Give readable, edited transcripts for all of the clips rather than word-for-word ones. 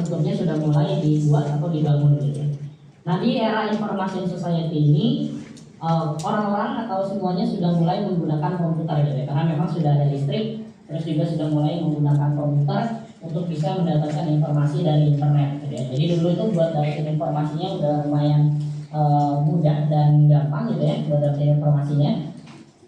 infrastrukturnya sudah mulai dibuat atau dibangun gitu ya. Nah di era information society ini orang-orang atau semuanya sudah mulai menggunakan komputer gitu ya, karena memang sudah ada listrik, terus juga sudah mulai menggunakan komputer untuk bisa mendapatkan informasi dari internet gitu ya. Jadi dulu itu buat dapetin informasinya udah lumayan mudah dan gampang gitu ya buat dapetin informasinya.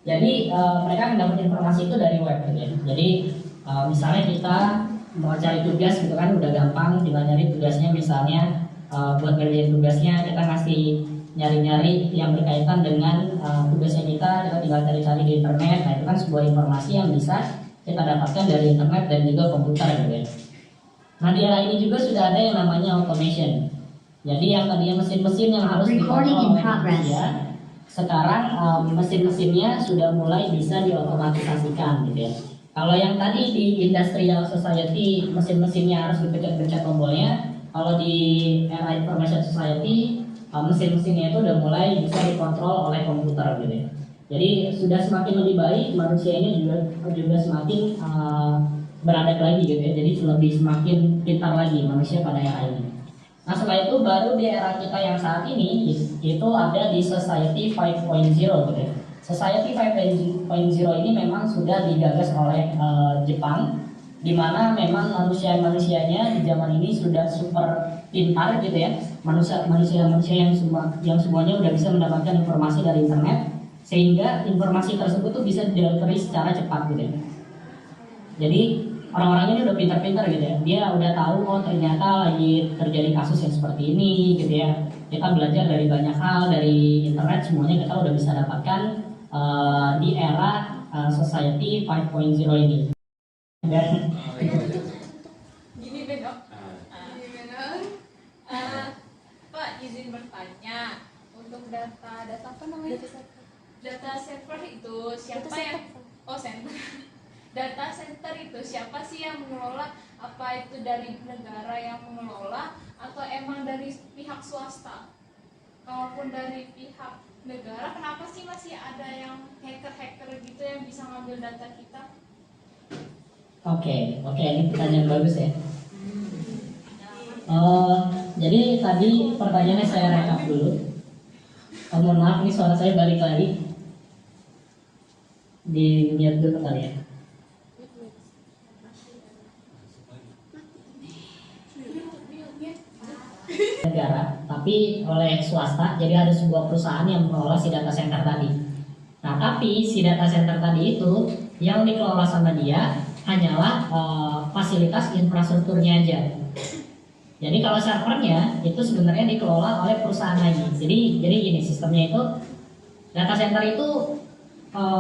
Jadi mereka mendapat informasi itu dari web gitu ya. Jadi misalnya kita mau cari tugas gitu kan udah gampang, tinggal nyari tugasnya misalnya buat ngerjain tugasnya kita ngasih nyari-nyari yang berkaitan dengan tugasnya kita tinggal cari-cari di internet. Nah itu kan sebuah informasi yang bisa kita dapatkan dari internet dan juga komputer gitu ya. Nah di era ini juga sudah ada yang namanya automation. Jadi yang tadinya mesin-mesin yang harus dikontrol oleh manusia, sekarang mesin-mesinnya sudah mulai bisa diotomatisasikan gitu ya. Kalau yang tadi di industrial society mesin-mesinnya harus dipencet-pencet tombolnya, kalau di era information society mesin-mesinnya itu udah mulai bisa dikontrol oleh komputer gitu ya. Jadi sudah semakin lebih baik, manusia ini juga semakin beradab lagi gitu ya. Jadi lebih semakin pintar lagi manusia pada era ini. Nah setelah itu baru di era kita yang saat ini itu ada di Society 5.0 gitu ya. Society 5.0 ini memang sudah digagas oleh Jepang, di mana memang manusianya di zaman ini sudah super pintar gitu ya. Manusia yang semuanya udah bisa mendapatkan informasi dari internet, sehingga informasi tersebut tuh bisa didelivery secara cepat gitu ya. Jadi orang-orang ini udah pintar-pintar gitu ya. Dia udah tahu oh ternyata lagi terjadi kasus yang seperti ini gitu ya. Kita belajar dari banyak hal dari internet, semuanya kita udah bisa dapatkan di era Society 5.0 ini. Dan gini deh dok, Pak izin bertanya, untuk data apa namanya? Data server itu siapa yang? Oh center. Data center itu siapa sih yang mengelola? Apa itu dari negara yang mengelola atau emang dari pihak swasta? Kalaupun dari pihak negara, kenapa sih masih ada yang hacker gitu yang bisa ngambil data kita? Oke, ini pertanyaan bagus ya. Jadi tadi pertanyaannya saya rekap dulu. Mohon maaf, ini suara saya balik lagi. Di mute dulu kali ya. Negara, tapi oleh swasta. Jadi ada sebuah perusahaan yang mengelola si data center tadi. Nah, tapi si data center tadi itu yang dikelola sama dia hanyalah fasilitas infrastrukturnya aja. Jadi kalau servernya itu sebenarnya dikelola oleh perusahaan lagi. Jadi gini sistemnya itu, data center itu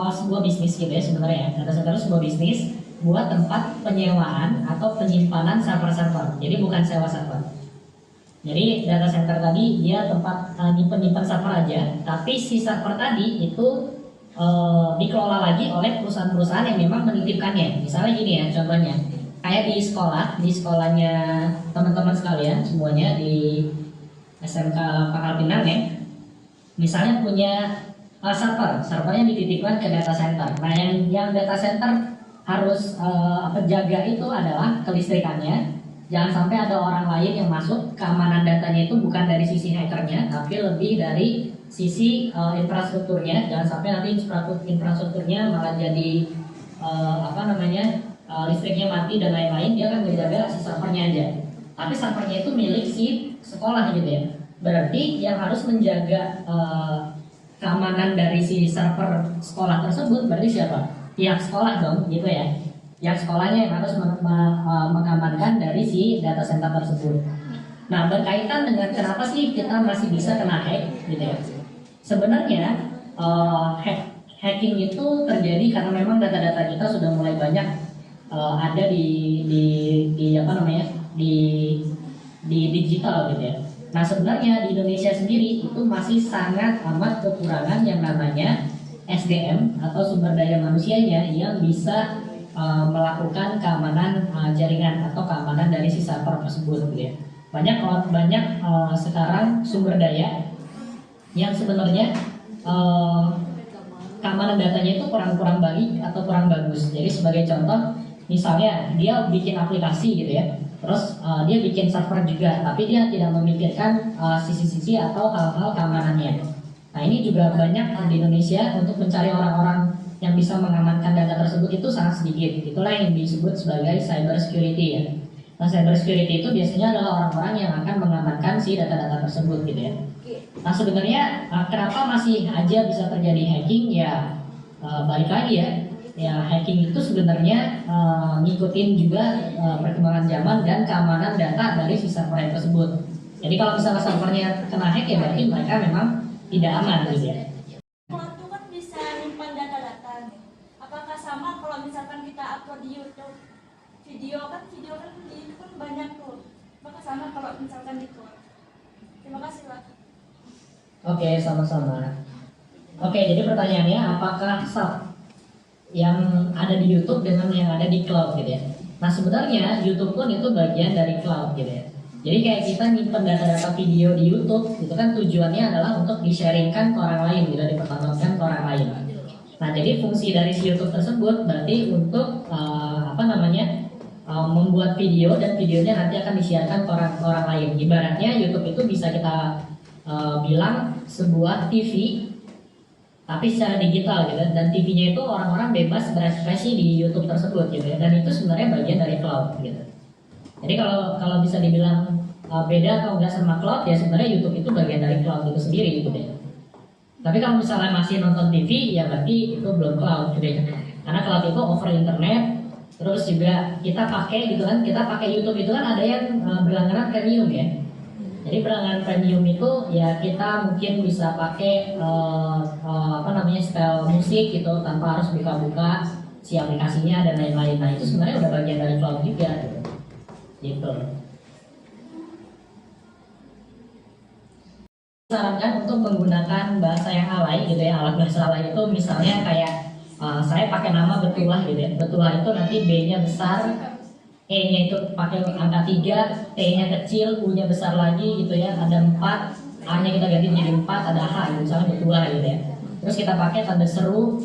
sebuah bisnis gitu ya sebenarnya. Data center itu sebuah bisnis buat tempat penyewaan atau penyimpanan server-server. Jadi bukan sewa server. Jadi data center tadi dia tempat nyimpen server aja, tapi si server tadi itu dikelola lagi oleh perusahaan-perusahaan yang memang menitipkannya. Misalnya gini ya contohnya, kayak di sekolahnya teman-teman sekalian semuanya di SMK Pangkal Pinang ya, misalnya punya servernya dititipkan ke data center. Nah yang data center harus jaga itu adalah kelistrikannya. Jangan sampai ada orang lain yang masuk, keamanan datanya itu bukan dari sisi hackernya, tapi lebih dari sisi infrastrukturnya. Jangan sampai nanti infrastrukturnya malah jadi listriknya mati dan lain-lain. Dia akan menjaga si servernya aja. Tapi servernya itu milik si sekolah gitu ya. Berarti yang harus menjaga keamanan dari si server sekolah tersebut berarti siapa? Pihak sekolah dong, gitu ya. Yang sekolahnya yang harus mengamankan dari si data center tersebut. Nah, berkaitan dengan kenapa sih kita masih bisa kena hack gitu ya. Sebenarnya hacking itu terjadi karena memang data-data kita sudah mulai banyak ada di digital gitu ya. Nah, sebenarnya di Indonesia sendiri itu masih sangat amat kekurangan yang namanya SDM atau sumber daya manusianya yang bisa melakukan keamanan jaringan atau keamanan dari si server tersebut gitu ya. Banyak sekarang sumber daya yang sebenarnya keamanan datanya itu kurang baik atau kurang bagus. Jadi sebagai contoh, misalnya dia bikin aplikasi gitu ya. Terus dia bikin server juga, tapi dia tidak memikirkan sisi-sisi atau hal-hal keamanannya. Nah ini juga banyak di Indonesia untuk mencari orang-orang yang bisa mengamankan data tersebut itu sangat sedikit. Itulah yang disebut sebagai cyber security ya. Nah cyber security itu biasanya adalah orang-orang yang akan mengamankan si data-data tersebut gitu ya. Nah sebenarnya kenapa masih aja bisa terjadi hacking ya, balik lagi ya. Ya hacking itu sebenarnya ngikutin juga perkembangan zaman dan keamanan data dari si server tersebut. Jadi kalau misalnya servernya kena hack ya berarti mereka memang tidak aman gitu ya. Cloud itu kan bisa nyimpan data-data nih. Apakah sama kalau misalkan kita upload di YouTube video kan di YouTube kan banyak tuh. Apakah sama kalau misalkan di cloud? Terima kasih Pak. Oke, sama-sama. Oke, jadi pertanyaannya apakah yang ada di YouTube dengan yang ada di cloud gitu ya. Nah sebenarnya YouTube pun itu bagian dari cloud gitu ya. Jadi kayak kita nyimpen data-data video di YouTube itu kan tujuannya adalah untuk di-sharingkan ke orang lain gitu, dipertontonkan ke orang lain. Nah jadi fungsi dari si YouTube tersebut berarti untuk membuat video dan videonya nanti akan disiarkan ke orang lain. Ibaratnya YouTube itu bisa kita bilang sebuah TV tapi secara digital gitu, dan TV-nya itu orang-orang bebas berekspresi di YouTube tersebut gitu ya, dan itu sebenarnya bagian dari cloud gitu. Jadi kalau bisa dibilang beda atau enggak sama cloud ya sebenarnya YouTube itu bagian dari cloud itu sendiri gitu ya. Tapi kalau misalnya masih nonton TV ya berarti itu belum cloud gitu ya. Karena cloud itu over internet, terus juga kita pakai gitu kan, kita pakai YouTube itu kan ada yang berlangganan premium ya. Jadi berlangganan premium itu ya kita mungkin bisa pakai style musik gitu tanpa harus buka-buka si aplikasinya dan lain-lain. Nah itu sebenarnya udah bagian dari cloud juga gitu. Gitu. Sarankan untuk menggunakan bahasa yang alay gitu ya. Alat bahasa alay itu misalnya kayak saya pakai nama Betulah gitu ya. Betulah itu nanti B-nya besar, E-nya itu pakai angka 3, T-nya kecil, U-nya besar lagi gitu ya, ada 4, A-nya kita ganti jadi 4, ada H gitu, misalnya Betulah gitu ya. Terus kita pakai tanda seru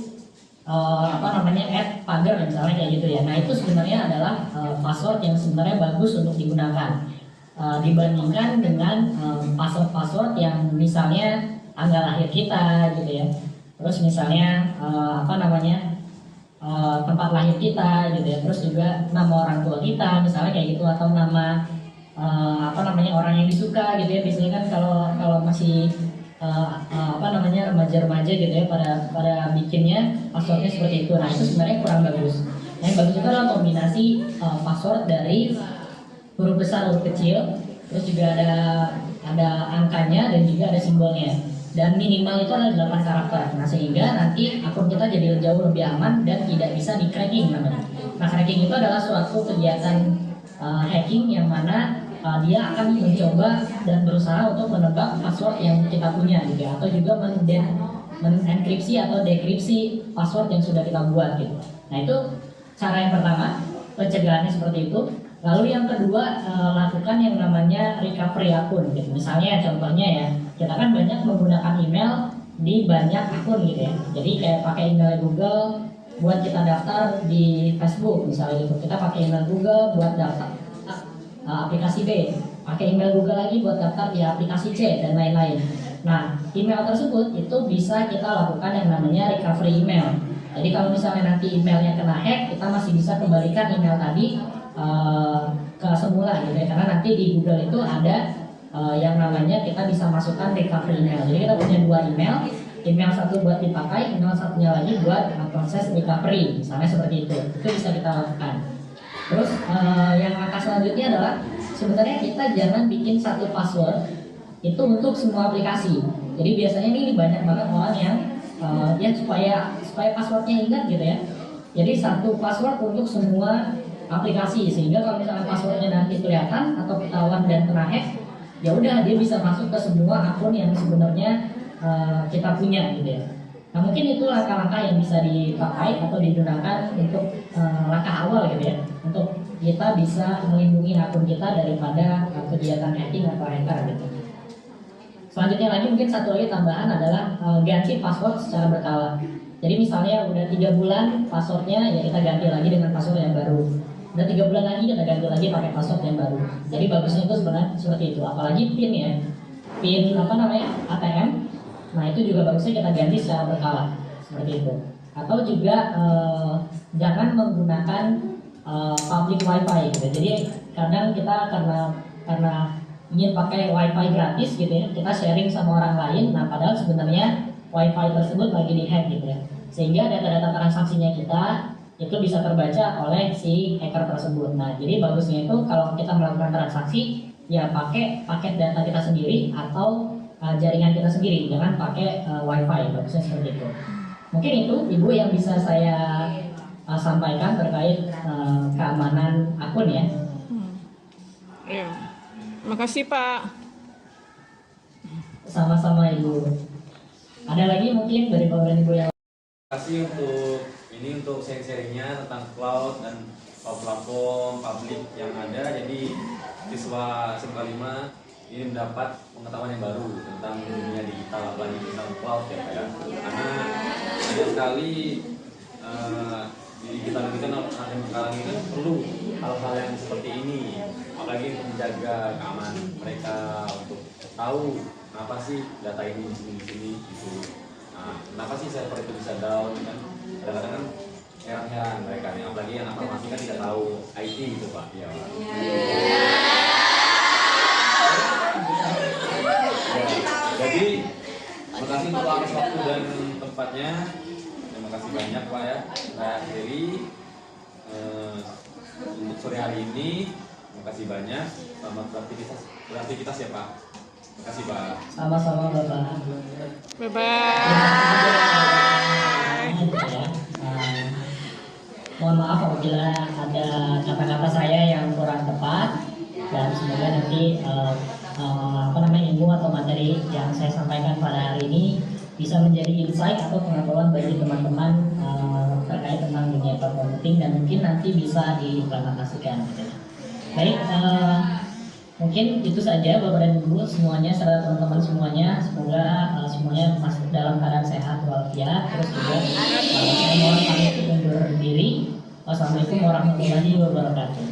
pagar misalnya kayak gitu ya. Nah itu sebenarnya adalah password yang sebenarnya bagus untuk digunakan dibandingkan dengan password yang misalnya tanggal lahir kita gitu ya. Terus misalnya tempat lahir kita gitu ya, terus juga nama orang tua kita misalnya kayak gitu, atau nama orang yang disuka gitu ya. Biasanya kan kalau masih remaja-remaja gitu ya pada bikinnya passwordnya seperti itu. Nah itu sebenarnya kurang bagus. Nah, yang bagus itu adalah kombinasi password dari huruf besar, huruf kecil, terus juga ada angkanya dan juga ada simbolnya. Dan minimal itu adalah 8 karakter. Nah sehingga nanti akun kita jadi jauh lebih aman dan tidak bisa di cracking namanya. Nah cracking itu adalah suatu kegiatan hacking yang mana dia akan mencoba dan berusaha untuk menebak password yang kita punya gitu ya, atau juga menenkripsi atau dekripsi password yang sudah kita buat gitu. Nah itu cara yang pertama, pencegahannya seperti itu. Lalu yang kedua, lakukan yang namanya recovery akun gitu. Misalnya contohnya ya, kita kan banyak menggunakan email di banyak akun gitu ya. Jadi kayak pakai email Google buat kita daftar di Facebook misalnya gitu. Kita pakai email Google buat daftar aplikasi B, pakai email Google lagi buat daftar di aplikasi C dan lain-lain. Nah, email tersebut itu bisa kita lakukan yang namanya recovery email. Jadi kalau misalnya nanti emailnya kena hack, kita masih bisa kembalikan email tadi ke semula gitu ya. Karena nanti di Google itu ada yang namanya kita bisa masukkan recovery email. Jadi kita punya 2 email satu buat dipakai, email satunya lagi buat proses recovery, misalnya seperti itu bisa kita lakukan. Terus yang langkah selanjutnya adalah sebenarnya kita jangan bikin satu password itu untuk semua aplikasi. Jadi biasanya ini banyak banget orang yang supaya passwordnya ingat gitu ya. Jadi satu password untuk semua aplikasi, sehingga kalau misalnya passwordnya nanti kelihatan atau ketahuan dan kena hack, ya udah dia bisa masuk ke semua akun yang sebenarnya kita punya gitu ya. Nah mungkin itu langkah-langkah yang bisa dipakai atau digunakan untuk langkah awal gitu ya, untuk kita bisa melindungi akun kita daripada kegiatan hacking atau hacker gitu. Selanjutnya lagi mungkin satu lagi tambahan adalah ganti password secara berkala. Jadi misalnya udah 3 bulan passwordnya ya kita ganti lagi dengan password yang baru. udah 3 bulan lagi kita ganti lagi pakai password yang baru. Jadi bagusnya itu sebenarnya seperti itu. Apalagi PIN ya, PIN apa namanya ATM. Nah itu juga bagusnya kita ganti secara berkala seperti itu. Atau juga jangan menggunakan public wifi gitu. Jadi kadang kita karena ingin pakai wifi gratis gitu ya, kita sharing sama orang lain. Nah padahal sebenarnya wifi tersebut lagi dihack gitu ya, sehingga data-data transaksinya kita itu bisa terbaca oleh si hacker tersebut. Nah jadi bagusnya itu kalau kita melakukan transaksi ya pakai paket data kita sendiri atau jaringan kita sendiri, jangan pakai wifi. Bagusnya seperti itu. Mungkin itu Ibu yang bisa saya sampaikan terkait keamanan akun ya. Ya. Makasih Pak. Sama-sama Ibu. Ada lagi mungkin dari Bapak dan Ibu yang Terima kasih untuk sharing-sharingnya tentang cloud dan platform publik yang ada. Jadi siswa SMK 5 ini mendapat pengetahuan yang baru tentang dunia digital, apalagi tentang cloud ya Pak ya. Karena banyak sekali di digital ini kan anak sekarang ini perlu hal-hal yang seperti ini, apalagi untuk menjaga keamanan mereka, untuk tahu kenapa sih data ini di sini gitu. Nah, kenapa sih server itu bisa down kan? Kadang-kadang kan heran-heran mereka nih, apalagi yang informasi kan tidak tahu IT gitu Pak. Ya. Jadi terima kasih untuk waktu dan tempatnya. Terima kasih banyak Pak ya. Saya akhiri untuk sore hari ini. Terima kasih banyak. Selamat beraktivitas ya Pak. Terima kasih Pak. sama-sama Bapak. Bye bye. Mohon maaf apabila ada kata-kata saya yang kurang tepat, dan semoga nanti ilmu atau materi yang saya sampaikan pada hari ini bisa menjadi insight atau pengetahuan bagi teman-teman terkait tentang dunia marketing, dan mungkin nanti bisa diimplementasikan. Baik, mungkin itu saja Bapak dan Ibu semuanya serta teman-teman semuanya. Semoga semuanya masuk dalam keadaan sehat walafiat. Terus juga saya mohon pamit undur diri. Wassalamualaikum warahmatullahi wabarakatuh.